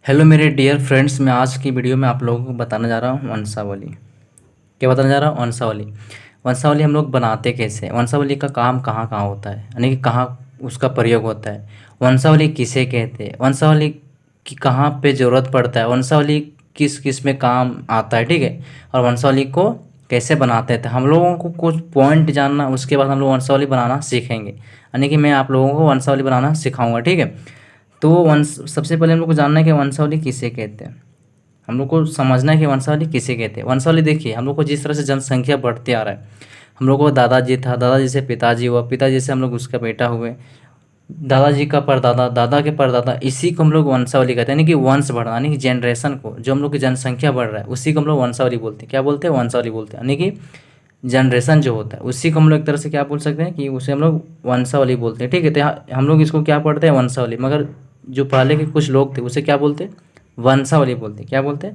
Hello मेरे dear friends, मैं आज की वीडियो में आप लोगों को बताने जा रहा हूँ वंशावली। क्या बताने जा रहा हूँ? वंशावली। वंशावली हम लोग बनाते कैसे हैं, वंशावली का काम कहाँ कहाँ होता है, यानी कि कहाँ उसका प्रयोग होता है, वंशावली किसे कहते हैं, वंशावली की कहाँ पे ज़रूरत पड़ता है, वंशावली किस किस में काम आता है, ठीक है। और वंशावली को कैसे बनाते हैं, तो हम लोगों को कुछ पॉइंट जानना, उसके बाद हम लोग वंशावली बनाना सीखेंगे, यानी कि मैं आप लोगों को वंशावली बनाना सिखाऊंगा, ठीक है। तो वंश सबसे पहले हम लोग को जानना है कि वंशावली किसे कहते हैं। हम लोग को समझना है कि वंशावली किसे कहते हैं। वंशावली देखिए, हम लोग को जिस तरह से जनसंख्या बढ़ते आ रहा है, हम लोग को दादाजी था, दादाजी से पिताजी हुआ, पिताजी से हम लोग उसका बेटा हुए, दादाजी का परदादा, दादा के परदादा, इसी को हम लोग वंशावली कहते हैं, यानी कि वंश बढ़ना, यानी कि जनरेशन को, जो हम लोग की जनसंख्या बढ़ रहा है उसी को हम लोग वंशावली बोलते हैं। क्या बोलते हैं? वंशावली बोलते हैं, यानी कि जनरेशन जो होता है उसी को हम लोग एक तरह से क्या बोल सकते हैं कि उसे हम लोग वंशावली बोलते हैं, ठीक है। तो यहाँ हम लोग इसको क्या पढ़ते हैं? वंशावली। मगर जो पहले के कुछ लोग थे उसे क्या बोलते? वंशावली बोलते। क्या बोलते?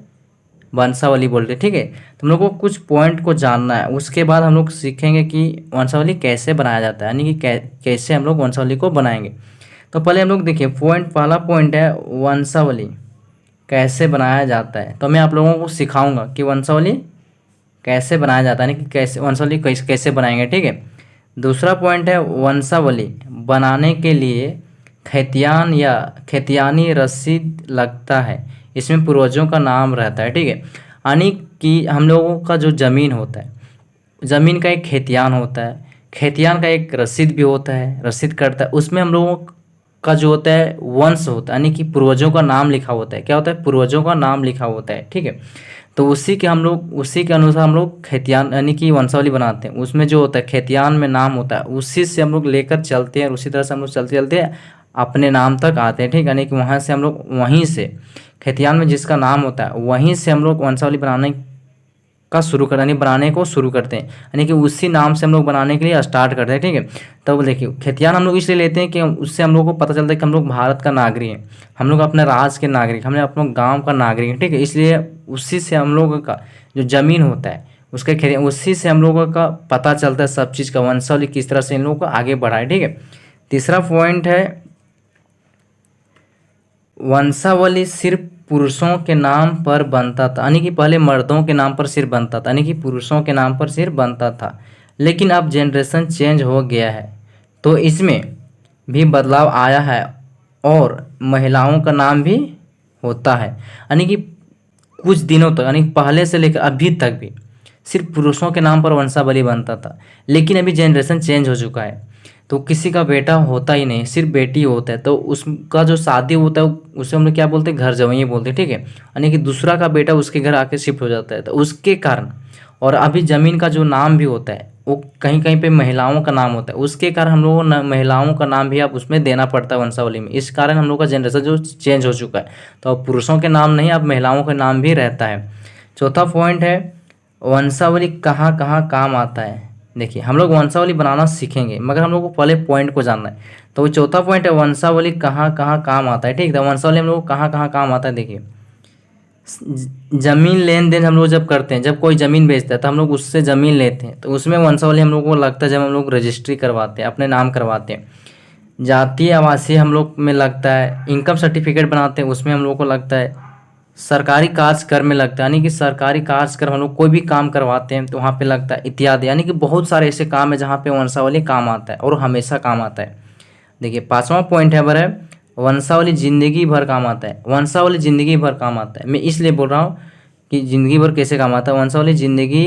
वंशावली बोलते, ठीक है। तो हम लोग को कुछ पॉइंट को जानना है, उसके बाद हम लोग सीखेंगे कि वंशावली कैसे बनाया जाता है, यानी कि कैसे हम लोग वंशावली को बनाएंगे। तो पहले हम लोग देखिए, पहला पॉइंट है वंशावली कैसे बनाया जाता है। तो मैं आप लोगों को सिखाऊंगा कि वंशावली कैसे बनाया जाता है, यानी कि कैसे वंशावली कैसे बनाएंगे, ठीक है। दूसरा पॉइंट है वंशावली बनाने के लिए खतियान या खतियानी रसीद लगता है, इसमें पूर्वजों का नाम रहता है, ठीक है। यानी कि हम लोगों का जो ज़मीन होता है, ज़मीन का एक खतियान होता है, खतियान का एक रसीद भी होता है, रसीद करता है, उसमें हम लोगों का जो होता है वंश होता है, यानी कि पूर्वजों का नाम लिखा होता है। क्या होता है? पूर्वजों का नाम लिखा होता है, ठीक है। तो उसी के अनुसार हम लोग खतियान यानी कि वंशावली बनाते हैं। उसमें जो होता है खतियान में नाम होता है, उसी से हम लोग लेकर चलते हैं, और उसी तरह से हम लोग चलते चलते अपने नाम तक आते हैं, ठीक है। यानी कि वहाँ से हम लोग वहीं से खतियान में जिसका नाम होता है वहीं से हम लोग वंशावली बनाने को शुरू करते हैं, यानी कि उसी नाम से हम लोग बनाने के लिए स्टार्ट करते हैं, ठीक है। तब देखिए, खतियान हम लोग इसलिए लेते हैं कि उससे हम लोग को पता चलता है कि हम लोग भारत का नागरिक हैं, हम लोग अपने राज्य के नागरिक, हमने अपने गांव का नागरिक है, ठीक है। इसलिए उसी से हम लोगों का जो ज़मीन होता है उसके खेती, उसी से हम लोगों का पता चलता है सब चीज़ का, वंशावली किस तरह से इन लोगों को आगे बढ़ाए, ठीक है। तीसरा पॉइंट है वंशावली सिर्फ पुरुषों के नाम पर बनता था, यानी कि पहले मर्दों के नाम पर सिर्फ बनता था, यानी कि पुरुषों के नाम पर सिर्फ बनता था। लेकिन अब जनरेशन चेंज हो गया है, तो इसमें भी बदलाव आया है, और महिलाओं का नाम भी होता है। यानी कि कुछ दिनों तक, यानी पहले से लेकर अभी तक भी सिर्फ पुरुषों के नाम पर वंशावली बनता था, लेकिन अभी जनरेशन चेंज हो चुका है, तो किसी का बेटा होता ही नहीं, सिर्फ बेटी होता है। तो उसका जो शादी होता है उसे हम लोग क्या बोलते हैं? घर जवाई बोलते हैं, ठीक है। यानी कि दूसरा का बेटा उसके घर आके शिफ्ट हो जाता है, तो उसके कारण, और अभी ज़मीन का जो नाम भी होता है वो कहीं कहीं पे महिलाओं का नाम होता है, उसके कारण हम लोगों को महिलाओं का नाम भी अब उसमें देना पड़ता है वंशावली में। इस कारण हम लोग का जनरेशन जो चेंज हो चुका है, तो अब पुरुषों के नाम नहीं, अब महिलाओं का नाम भी रहता है। चौथा पॉइंट है वंशावली कहाँ कहाँ काम आता है। देखिए, हम लोग वंशावली बनाना सीखेंगे, मगर हम लोग को पहले पॉइंट को जानना है। तो वो चौथा पॉइंट है वंशावली कहाँ कहाँ काम आता है, ठीक है। वंशावली हम लोग को कहाँ कहाँ काम आता है, देखिए, जमीन लेन देन हम लोग जब करते हैं, जब कोई ज़मीन बेचता है तो हम लोग उससे ज़मीन लेते हैं, तो उसमें वंशावली हम लोग को लगता है। जब हम लोग रजिस्ट्री करवाते हैं, अपने नाम करवाते हैं, जातीय आवासीय हम लोग में लगता है, इनकम सर्टिफिकेट बनाते हैं उसमें हम लोग को लगता है, सरकारी कार्यक्रम में लगता है, यानी कि सरकारी कार्यक्रम हम लोग कोई भी काम करवाते हैं तो वहाँ पे लगता है, इत्यादि। यानी कि बहुत सारे ऐसे काम है जहाँ पे वंशावली काम आता है, और हमेशा काम आता है। देखिए, पांचवा पॉइंट है है वंशावली जिंदगी भर काम आता है। वंशावली जिंदगी भर काम आता है, मैं इसलिए बोल रहा हूँ कि जिंदगी भर कैसे काम आता है। वंशावली जिंदगी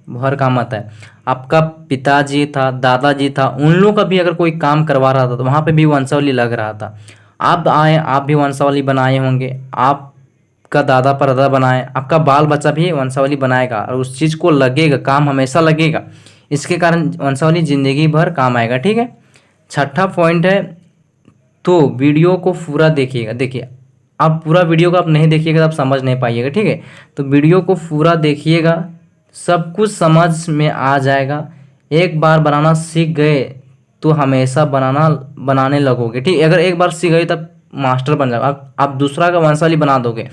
भर काम आता है। आपका पिताजी था, दादाजी था, उन लोगों का भी अगर कोई काम करवा रहा था तो वहाँ पे भी वंशावली लग रहा था। आप आए, आप भी वंशावली बनाए होंगे, आपका दादा परदादा बनाए, आपका बाल बच्चा भी वंशावली बनाएगा, और उस चीज़ को लगेगा, काम हमेशा लगेगा। इसके कारण वंशावली जिंदगी भर काम आएगा, ठीक है। छठा पॉइंट है, तो वीडियो को पूरा देखिएगा। देखिए, आप पूरा वीडियो को आप नहीं देखिएगा तो आप समझ नहीं पाइएगा, ठीक है। तो वीडियो को पूरा देखिएगा, सब कुछ समझ में आ जाएगा। एक बार बनाना सीख गए तो हमेशा बनाने लगोगे, ठीक है। अगर एक बार सीख गए तब मास्टर बन जाओगे, आप दूसरा का वंशावली बना दोगे,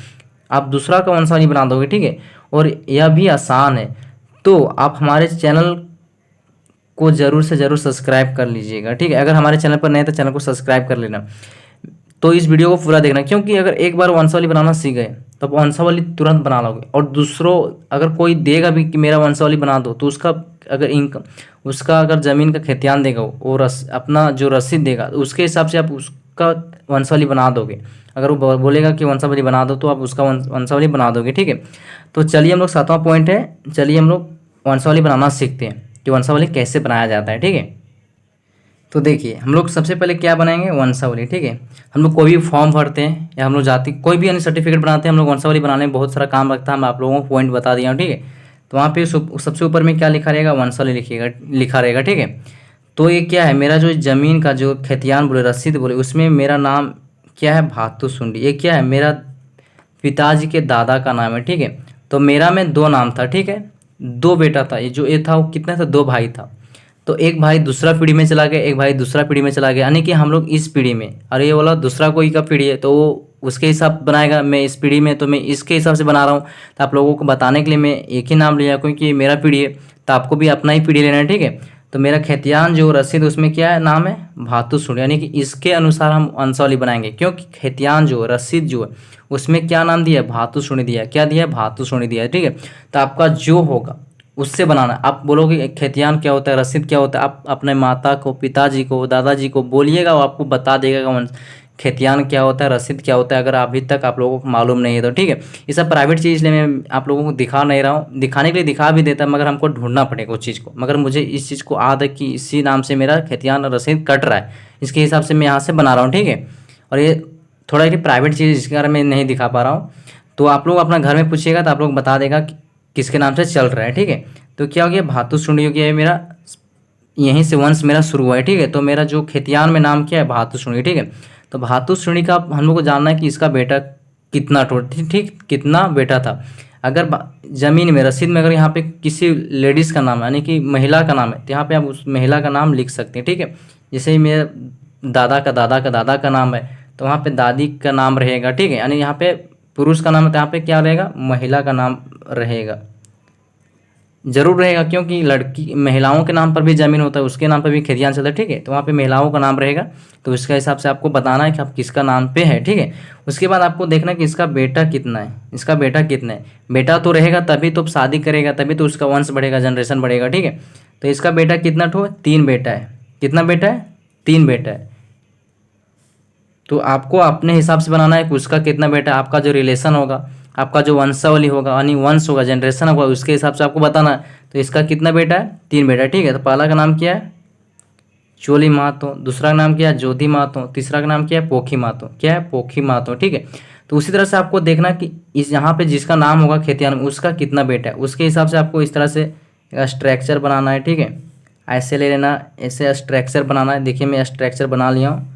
आप दूसरा का वंशावली बना दोगे, ठीक है। और यह भी आसान है। तो आप हमारे चैनल को ज़रूर से ज़रूर सब्सक्राइब कर लीजिएगा, ठीक है। अगर हमारे चैनल पर नए तो चैनल को सब्सक्राइब कर लेना। तो इस वीडियो को पूरा देखना, क्योंकि अगर एक बार वंशावली बनाना सीख गए तो आप वंशावली तुरंत बना लोगे। और दूसरों अगर कोई देगा भी कि मेरा वंशावली बना दो, तो उसका अगर इनकम, उसका अगर ज़मीन का खेतियान देगा वो अपना जो रसीद देगा उसके हिसाब से आप उसका वंशावली बना दोगे। अगर वो बोलेगा कि वंशावली बना दो तो आप उसका वंशावली बना दोगे, ठीक है। तो चलिए हम लोग 7वां पॉइंट है, चलिए हम लोग वंशावली बनाना सीखते हैं कि वंशावली कैसे बनाया जाता है, ठीक है। तो देखिए हम लोग सबसे पहले क्या बनाएंगे, वंशावली, ठीक है। हम लोग कोई भी फॉर्म भरते हैं या हम लोग जाति कोई भी अन्य सर्टिफिकेट बनाते हैं, हम लोग वंशावली बनाने में बहुत सारा काम रखता है। मैं आप लोगों को पॉइंट बता दिया हूँ, ठीक है। तो वहाँ पे सबसे ऊपर में क्या लिखा रहेगा, वंशावली लिखा रहेगा, ठीक है। तो ये क्या है, मेरा जो ज़मीन का जो खेतियान बोले, रसीद बोले, उसमें मेरा नाम क्या है, भातु सुंडी। ये क्या है, मेरा पिताजी के दादा का नाम है, ठीक है। तो मेरा में 2 नाम था, ठीक है, 2 बेटा था। ये जो ये था वो कितना था, 2 भाई था। तो एक भाई दूसरा पीढ़ी में चला गया, एक भाई दूसरा पीढ़ी में चला गया, यानी कि हम लोग इस पीढ़ी में, और ये वाला दूसरा कोई का पीढ़ी है तो वो उसके हिसाब बनाएगा। मैं इस पीढ़ी में तो मैं इसके हिसाब से बना रहा हूँ। तो आप लोगों को बताने के लिए मैं एक ही नाम लिया, क्योंकि ये मेरा पीढ़ी है तो आपको भी अपना ही पीढ़ी लेना है, ठीक है। तो मेरा खेतियान जो रसीद उसमें क्या है, नाम है भातु सुंडी, यानी कि इसके अनुसार हम वंशावली बनाएंगे। क्योंकि खेतियान जो रसीद जो है उसमें क्या नाम दिया है, भातु सुंडी दिया है। क्या दिया है, भातु सुंडी दिया है, ठीक है। तो आपका जो होगा उससे बनाना। आप बोलोगे खेतियान क्या होता है, रसीद क्या होता है, आप अपने माता को, पिताजी को, दादाजी को बोलिएगा, वो आपको बता देगा खेतियान क्या होता है, रसीद क्या होता है, अगर अभी तक आप लोगों को मालूम नहीं है तो, ठीक है। ये सब प्राइवेट चीज़ इसलिए मैं आप लोगों को दिखा नहीं रहा हूँ, दिखाने के लिए दिखा भी देता है, मगर हमको ढूंढना पड़ेगा उस चीज़ को। मगर मुझे इस चीज़ को याद है कि इसी नाम से मेरा खेतियान रसीद कट रहा है, इसके हिसाब से मैं यहाँ से बना रहा हूँ, ठीक है। और ये थोड़ा एक प्राइवेट चीज़ इसके बारे में नहीं दिखा पा रहा हूँ, तो आप लोग अपना घर में पूछिएगा तो आप लोग बता देगा कि किसके नाम से चल रहा है, ठीक है। तो क्या हो गया, भातु सुंडी हो गया, है मेरा यहीं से वंश मेरा शुरू हुआ है, ठीक है। तो मेरा जो खेतियान में नाम क्या है, भातु सुंडी, ठीक है। तो भातु सुंडी का हम लोग को जानना है कि इसका बेटा कितना ठीक कितना बेटा था। अगर ज़मीन में रसीद में अगर यहाँ पे किसी लेडीज़ का नाम है, यानी कि महिला का नाम है, तो यहाँ पे आप उस महिला का नाम लिख सकते हैं, ठीक है। जैसे ही मेरे दादा का दादा का दादा का नाम है तो वहाँ पे दादी का नाम रहेगा, ठीक है। यानी यहाँ पे पुरुष का नाम है तो यहाँ पे क्या रहेगा, महिला का नाम रहेगा, जरूर रहेगा। क्योंकि लड़की महिलाओं के नाम पर भी ज़मीन होता है, उसके नाम पर भी खेतियान चलता है, ठीक है। तो वहाँ पे महिलाओं का नाम रहेगा, तो इसके हिसाब से आपको बताना है कि आप किसका नाम पे है, ठीक है। उसके बाद आपको देखना है कि इसका बेटा कितना है, इसका बेटा कितना है। बेटा तो रहेगा तभी तो शादी करेगा, तभी तो उसका वंश बढ़ेगा, जनरेशन बढ़ेगा, ठीक है। तो इसका बेटा कितना ठो, 3 बेटा है। कितना बेटा है, 3 बेटा है। तो आपको अपने हिसाब से बनाना है कि उसका कितना बेटा, आपका जो रिलेशन होगा, आपका जो वंशावली होगा, यानी वंश होगा, जनरेशन होगा, उसके हिसाब से आपको बताना है। तो इसका कितना बेटा है, 3 बेटा, ठीक है। तो पहला का नाम क्या है, चोली महतो, दूसरा का नाम क्या है, ज्योति महतो, तीसरा का नाम क्या है, पोखी महतो। क्या है, पोखी महतो, ठीक है। तो उसी तरह से आपको देखना कि इस यहाँ पे जिसका नाम होगा खेतियान में उसका कितना बेटा है, उसके हिसाब से आपको इस तरह से स्ट्रक्चर बनाना है, ठीक है। ऐसे ले लेना, ऐसे स्ट्रक्चर बनाना है। देखिए मैं स्ट्रक्चर बना लिया हूँ,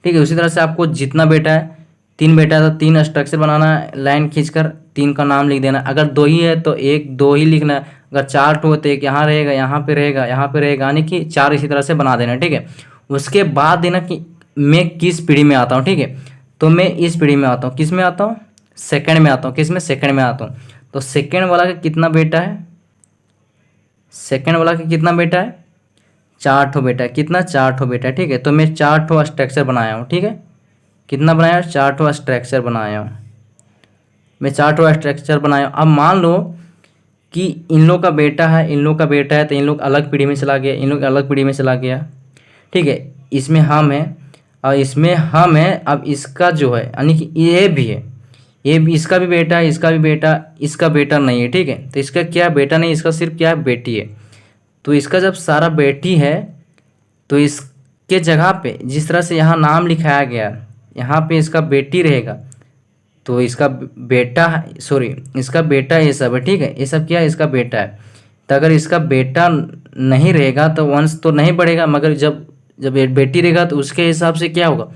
ठीक है। उसी तरह से आपको जितना बेटा है, 3 बेटा है तो 3 स्ट्रक्चर बनाना है, लाइन खींचकर 3 का नाम लिख देना। अगर 2 ही है तो 1 2 ही लिखना है। अगर 4 तो एक यहाँ रहेगा, यहाँ पे रहेगा, यहाँ पे रहेगा, यानी कि 4 इसी तरह से बना देना, ठीक है। उसके बाद देना कि मैं किस पीढ़ी में आता हूँ, ठीक है। तो मैं इस पीढ़ी में आता हूँ, किस में आता हूँ, सेकंड में आता हूँ। किस में, सेकंड में आता हूँ। तो सेकंड वाला का कितना बेटा है, सेकंड वाला का कितना बेटा है, 4 ठो बेटा है। कितना, 4 ठो बेटा है, ठीक है। तो मैं 4 ठो स्ट्रक्चर बनाया हूँ, ठीक है। कितना बनाया, 4 ठो स्ट्रक्चर बनाया हूँ मैं, 4 ठो स्ट्रक्चर बनाया हूँ। अब मान लो कि इन लोग का बेटा है, इन लोग का बेटा है, तो इन लोग अलग पीढ़ी में चला गया, इन लोग अलग पीढ़ी में चला गया, ठीक है। इसमें हम है और इसमें हम है। अब इसका जो है यानी कि ये भी है, ये भी, इसका भी बेटा है, इसका भी बेटा, इसका बेटा नहीं है, ठीक है। तो इसका क्या बेटा नहीं, इसका सिर्फ क्या है, बेटी है। तो इसका जब सारा बेटी है तो इसके जगह पे जिस तरह से यहाँ नाम लिखाया गया, यहाँ पे इसका बेटी रहेगा, तो इसका बेटा, सॉरी इसका बेटा ये सब है, ठीक है। ये सब क्या है, इसका बेटा है। तो अगर इसका बेटा नहीं रहेगा तो वंश तो नहीं बढ़ेगा, मगर जब जब एक बेटी रहेगा तो उसके हिसाब से क्या होगा,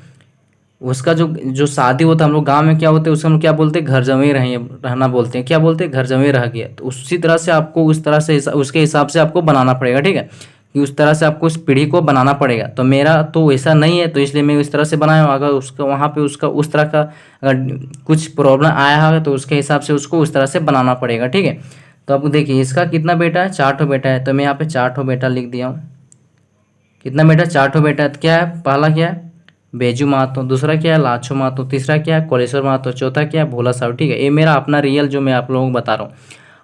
उसका जो जो शादी होता है, हम लोग गाँव में क्या होते हैं उसको हम क्या बोलते हैं, घर जमे रहना बोलते हैं। क्या बोलते हैं, घर जमे रह गया। तो उसी तरह से आपको उस तरह से उसके हिसाब से आपको बनाना पड़ेगा, ठीक है। कि उस तरह से आपको उस पीढ़ी को बनाना पड़ेगा। तो मेरा तो वैसा नहीं है, तो इसलिए मैं इस तरह से बनाया हूँ। अगर उसका वहाँ पे उसका उस तरह का अगर कुछ प्रॉब्लम आया होगा तो उसके हिसाब से उसको उस तरह से बनाना पड़ेगा, ठीक है। तो अब देखिए इसका कितना बेटा है, 4 ठो बेटा है। तो मैं यहाँ पे 4 ठो बेटा लिख दिया हूँ। कितना बेटा, 4 ठो बेटा है। तो क्या है, पहला क्या है, बेजू महतो, दूसरा क्या है लाछो महतो, तीसरा क्या है कोलेश्वर महतो, चौथा क्या है भोला साहू। ठीक है, ये मेरा अपना रियल जो मैं आप लोगों को बता रहा हूँ।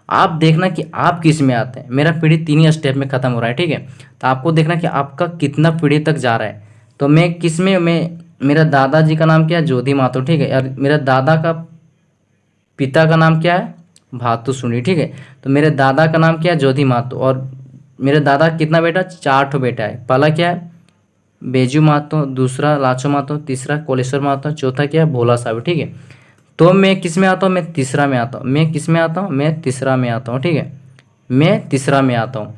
आप देखना कि आप किस में आते हैं। मेरा पीढ़ी 3 ही स्टेप में ख़त्म हो रहा है। ठीक है, तो आपको देखना कि आपका कितना पीढ़ी तक जा रहा है। तो मैं किस में, मैं मेरा दादाजी का नाम क्या है जोधी महतो। ठीक है, और मेरा दादा का पिता का नाम क्या है भातु सुनी। ठीक है, तो मेरे दादा का नाम क्या है जोधी महतो, और मेरे दादा कितना बेटा 4 ठो बेटा है। पहला क्या है बेजू महतो, दूसरा लाछो महतो, तीसरा कोलेश्वर महतो, चौथा क्या है भोला साहब। ठीक है, तो मैं किस में आता हूँ, मैं तीसरा में आता हूँ। मैं किस में आता हूँ, मैं तीसरा में आता हूँ। ठीक है, मैं तीसरा में आता हूँ।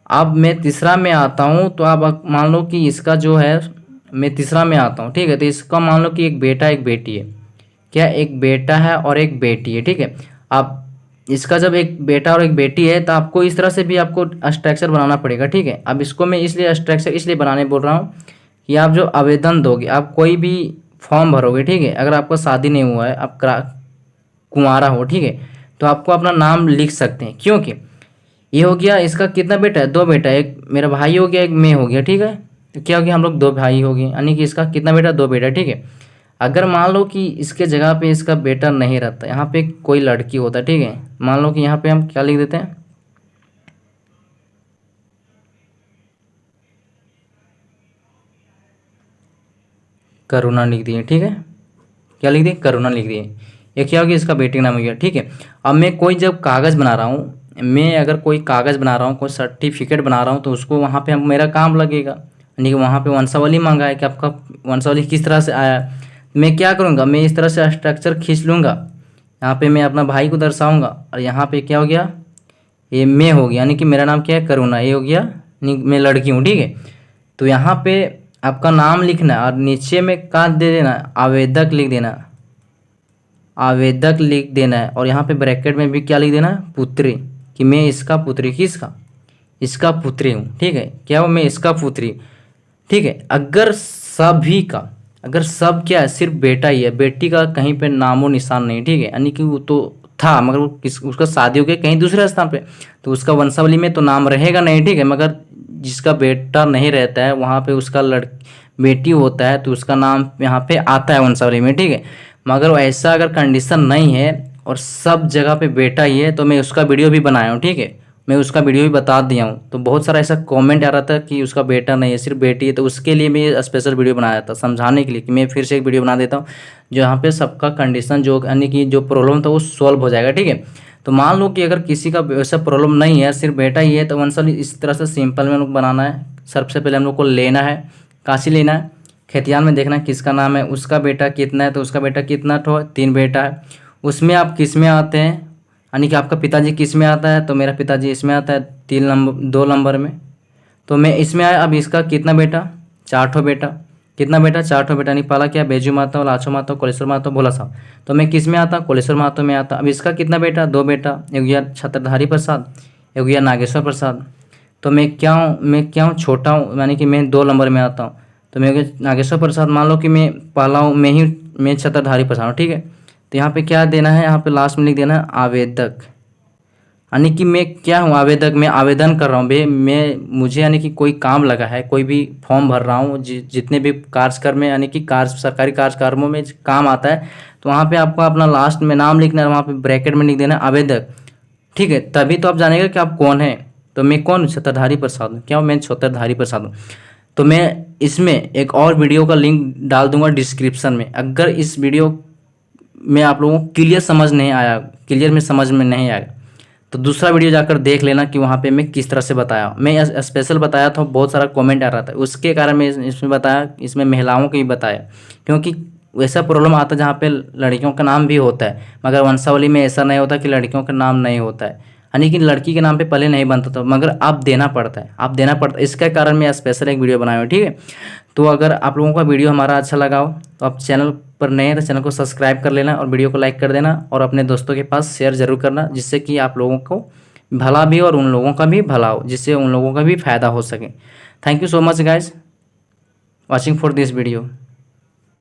अब मैं तीसरा में आता हूँ तो अब मान लो कि इसका जो है मैं तीसरा में आता हूँ। ठीक है, तो इसका मान लो कि एक बेटा एक बेटी है। क्या, एक बेटा है और एक बेटी है। ठीक है, अब इसका जब एक बेटा और एक बेटी है तो आपको इस तरह से भी आपको स्ट्रक्चर बनाना पड़ेगा। ठीक है, अब इसको मैं इसलिए स्ट्रक्चर इसलिए बनाने बोल रहा हूँ कि आप जो आवेदन दोगे, आप कोई भी फॉर्म भरोगे। ठीक है, अगर आपका शादी नहीं हुआ है, आप कुंवारा हो। ठीक है, तो आपको अपना नाम लिख सकते हैं, क्योंकि ये हो गया इसका कितना बेटा है 2 बेटा, एक मेरा भाई हो गया एक मैं हो गया। ठीक है, तो क्या हो गया हम लोग 2 भाई हो गए, यानी कि इसका कितना बेटा 2 बेटा। ठीक है, अगर मान लो कि इसके जगह पे इसका बेटा नहीं रहता, यहाँ पे कोई लड़की होता है। ठीक है, मान लो कि यहाँ पे हम क्या लिख देते हैं करुणा लिख दिए। ठीक है, क्या लिख दिए करुणा लिख दिए। ये क्या हो गया इसका बेटे का नाम हो गया। ठीक है, अब मैं कोई जब कागज़ बना रहा हूँ, मैं अगर कोई कागज़ बना रहा हूँ, कोई सर्टिफिकेट बना रहा हूँ, तो उसको वहाँ पे मेरा काम लगेगा, यानी कि वहाँ पे वंशावली मांगा है कि आपका वंशावली किस तरह से आया। मैं क्या करूँगा, मैं इस तरह से स्ट्रक्चर खींच लूँगा, यहाँ पे मैं अपना भाई को दर्शाऊँगा, और यहाँ पे क्या हो गया ये मैं हो गया, यानी कि मेरा नाम क्या है करुणा, ये हो गया यानी मैं लड़की हूँ। ठीक है, तो यहाँ पे आपका नाम लिखना है और नीचे में क्या दे देना आवेदक लिख देना, आवेदक लिख देना है, और यहाँ पे ब्रैकेट में भी क्या लिख देना पुत्री, कि मैं इसका पुत्री, किसका इसका पुत्री हूँ। ठीक है, क्या हो मैं इसका पुत्री। ठीक है, अगर सभी का, अगर सब क्या है सिर्फ बेटा ही है, बेटी का कहीं पे नामो निशान नहीं। ठीक है, यानी कि वो तो था मगर वो किस उसका शादी हो गया कहीं दूसरे स्थान पे, तो उसका वंशावली में तो नाम रहेगा नहीं। ठीक है, मगर जिसका बेटा नहीं रहता है वहाँ पे उसका बेटी होता है तो उसका नाम यहाँ पे आता है वंशावली में। ठीक है, मगर ऐसा अगर कंडीशन नहीं है और सब जगह पे बेटा ही है तो मैं उसका वीडियो भी बनाया हूँ। ठीक है, मैं उसका वीडियो भी बता दिया हूँ। तो बहुत सारा ऐसा कमेंट आ रहा था कि उसका बेटा नहीं है सिर्फ बेटी है, तो उसके लिए मैं ये स्पेशल वीडियो बनाया था समझाने के लिए, कि मैं फिर से एक वीडियो बना देता हूँ जहाँ पे सबका कंडीशन जो यानी कि जो प्रॉब्लम था वो सॉल्व हो जाएगा। ठीक है, तो मान लो कि अगर किसी का वैसा प्रॉब्लम नहीं है सिर्फ बेटा ही है, तो वंशावली इस तरह से सिंपल में हम लोग बनाना है। सबसे पहले हम लोग को लेना है काशी लेना है, खेतियान में देखना है किसका नाम है, उसका बेटा कितना है, तो उसका बेटा कितना ठो 3 बेटा है। उसमें आप किस में आते हैं, यानी कि आपका पिताजी किस में आता है, तो मेरा पिताजी इसमें आता है 3 नंबर 2 नंबर में, तो मैं इसमें आया। अब इसका कितना बेटा 4 ठो बेटा, कितना बेटा 4 ठो बेटा, नहीं पहला क्या बेजू महतो, लाछो महतो, कोलेश्वर महतो, भोला साहब, तो मैं किस में आता कोलेश्वर महतो में आता। अब इसका कितना बेटा 2 बेटा, एक गया छत्रधारी प्रसाद, एक गया नागेश्वर प्रसाद, तो मैं क्या हूँ छोटा हूँ, यानी कि मैं 2 नंबर में आता हूँ, तो मैं नागेश्वर प्रसाद मान लो कि मैं पहला हूँ, मैं छत्रधारी प्रसाद हूँ। ठीक है, तो यहाँ पे क्या देना है, यहाँ पे लास्ट में लिख देना है आवेदक, यानी कि मैं क्या हूँ आवेदक, मैं आवेदन कर रहा हूँ भे मैं मुझे यानी कि कोई काम लगा है, कोई भी फॉर्म भर रहा हूँ, जितने भी कार्यक्रम में यानी कि सरकारी कार्यक्रमों में काम आता है, तो वहाँ पे आपको अपना लास्ट में नाम लिखना है, वहाँ पे ब्रैकेट में लिख देना है आवेदक। ठीक है, तभी तो आप जानेंगे कि आप कौन है। तो मैं कौन छत्रधारी प्रसाद हूँ, क्या हूँ मैं छत्रधारी प्रसाद हूँ। तो मैं इसमें एक और वीडियो का लिंक डाल दूंगा डिस्क्रिप्शन में। अगर इस वीडियो में आप लोगों को क्लियर समझ नहीं आया, क्लियर में समझ में नहीं आया, तो दूसरा वीडियो जाकर देख लेना कि वहाँ पे मैं किस तरह से बताया। मैं स्पेशल बताया था, बहुत सारा कमेंट आ रहा था, उसके कारण मैं इसमें बताया, इसमें महिलाओं को भी बताया, क्योंकि वैसा प्रॉब्लम आता है जहाँ पे लड़कियों का नाम भी होता है, मगर वंशावली में ऐसा नहीं होता कि लड़कियों का नाम नहीं होता है, यानी कि लड़की के नाम पे पहले नहीं बनता था, मगर अब देना पड़ता है, अब देना पड़ता है। इसके कारण मैं स्पेशल एक वीडियो बनाया हूँ। ठीक है, तो अगर आप लोगों का वीडियो हमारा अच्छा लगा हो तो आप चैनल पर नए हैं तो चैनल को सब्सक्राइब कर लेना और वीडियो को लाइक कर देना और अपने दोस्तों के पास शेयर ज़रूर करना, जिससे कि आप लोगों को भला भी और उन लोगों का भी भला हो, जिससे उन लोगों का भी फ़ायदा हो सके। Thank you so much guys watching for this video.